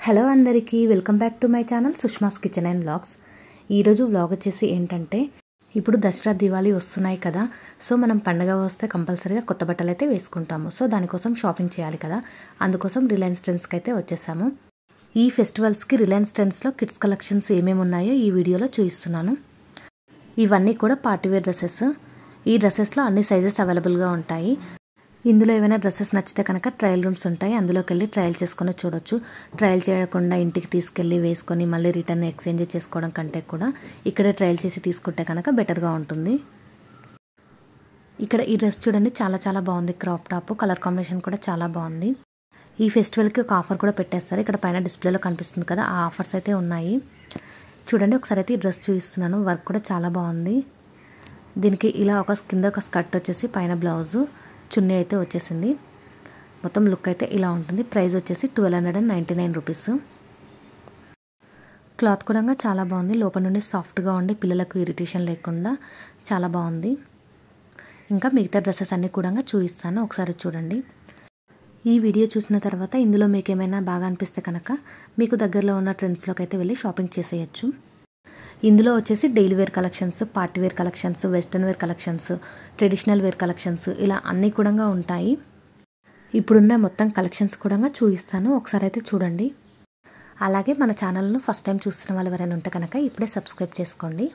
Hello అందరికీ welcome back to my channel Sushma's kitchen and vlogs. ఈరోజు vlog వచ్చేసి ఏంటంటే, ఇప్పుడు దసరా దివాళీ వస్తున్నాయి కదా. సో మనం పండగ వస్తే కంపల్సరీగా కొత్త బట్టలు అయితే వేసుకుంటాము. సో దానికోసం షాపింగ్ చేయాలి కదా, అందుకోసం రిలయన్స్ ట్రెండ్స్కి అయితే వచ్చేసాము. ఈ ఫెస్టివల్స్కి రిలయన్స్ ట్రెండ్స్లో కిడ్స్ కలెక్షన్స్ ఏమేమి ఉన్నాయో ఈ వీడియోలో చూపిస్తున్నాను. ఇవన్నీ కూడా పార్టీవేర్ డ్రెస్సెస్. ఈ డ్రెస్సెస్లో అన్ని సైజెస్ అవైలబుల్గా ఉంటాయి. ఇందులో ఏమైనా డ్రెస్సెస్ నచ్చితే కనుక ట్రయల్ రూమ్స్ ఉంటాయి, అందులోకి వెళ్ళి ట్రయల్ చేసుకొని చూడొచ్చు. ట్రయల్ చేయకుండా ఇంటికి తీసుకెళ్ళి వేసుకొని మళ్ళీ రిటర్న్ ఎక్స్చేంజ్ చేసుకోవడం కంటే కూడా ఇక్కడే ట్రయల్ చేసి తీసుకుంటే కనుక బెటర్గా ఉంటుంది. ఇక్కడ ఈ డ్రెస్ చూడండి, చాలా చాలా బాగుంది. క్రాప్ టాప్ కలర్ కాంబినేషన్ కూడా చాలా బాగుంది. ఈ ఫెస్టివల్కి ఒక ఆఫర్ కూడా పెట్టేస్తారు. ఇక్కడ పైన డిస్ప్లేలో కనిపిస్తుంది కదా, ఆ ఆఫర్స్ అయితే ఉన్నాయి. చూడండి, ఒకసారి అయితే ఈ డ్రెస్ చూపిస్తున్నాను. వర్క్ కూడా చాలా బాగుంది. దీనికి ఇలా కింద ఒక స్కర్ట్ వచ్చేసి పైన బ్లౌజు చున్నీ అయితే వచ్చేసింది. మొత్తం లుక్ అయితే ఇలా ఉంటుంది. ప్రైస్ వచ్చేసి 1299 రూపీస్. క్లాత్ కూడా చాలా బాగుంది. లోపల నుండి సాఫ్ట్గా ఉండి పిల్లలకు ఇరిటేషన్ లేకుండా చాలా బాగుంది. ఇంకా మిగతా డ్రెస్సెస్ అన్నీ కూడా చూపిస్తాను, ఒకసారి చూడండి. ఈ వీడియో చూసిన తర్వాత ఇందులో మీకు ఏమైనా బాగా అనిపిస్తే కనుక మీకు దగ్గరలో ఉన్న ట్రెండ్స్లోకి అయితే వెళ్ళి షాపింగ్ చేసేయచ్చు. ఇందులో వచ్చేసి daily wear collections, party wear collections, western wear collections, traditional wear collections ఇలా అన్నీ కూడా ఉంటాయి. ఇప్పుడున్న మొత్తం కలెక్షన్స్ కూడా చూపిస్తాను, ఒకసారి అయితే చూడండి. అలాగే మన ఛానల్ను ఫస్ట్ టైం చూస్తున్న వాళ్ళు ఎవరైనా ఉంటే కనుక ఇప్పుడే సబ్స్క్రైబ్ చేసుకోండి.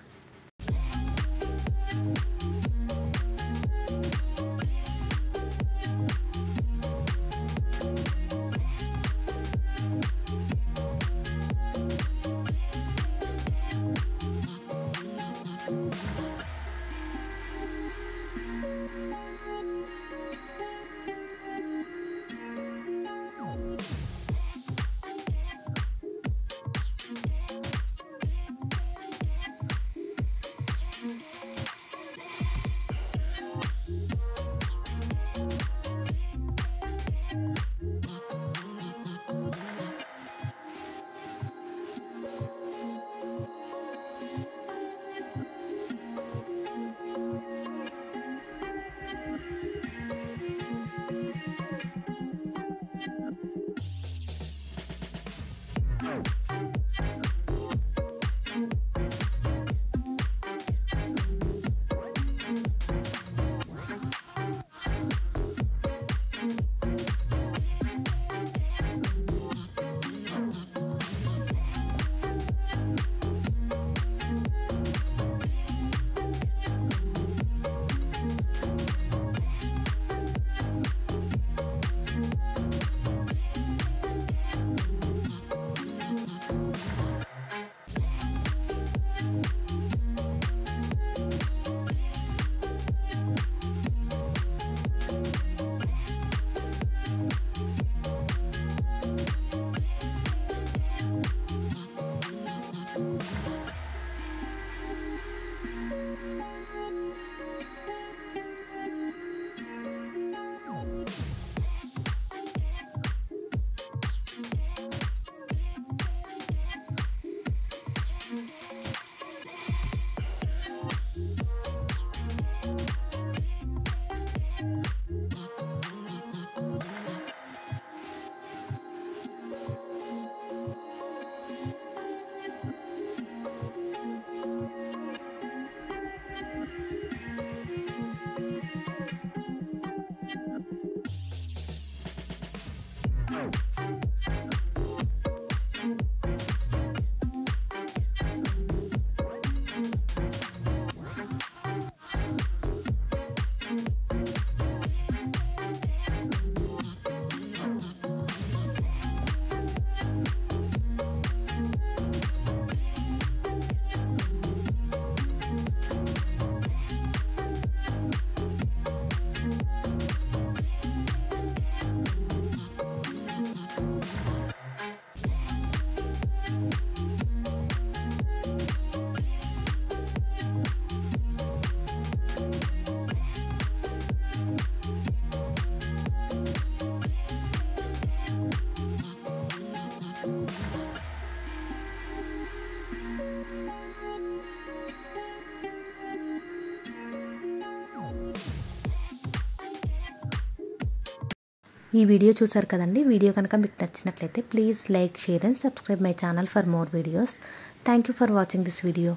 ఈ వీడియో చూసారు కదండి. వీడియో కనుక మీకు నచ్చినట్లయితే please like, share and subscribe my channel for more videos. Thank you for watching this video.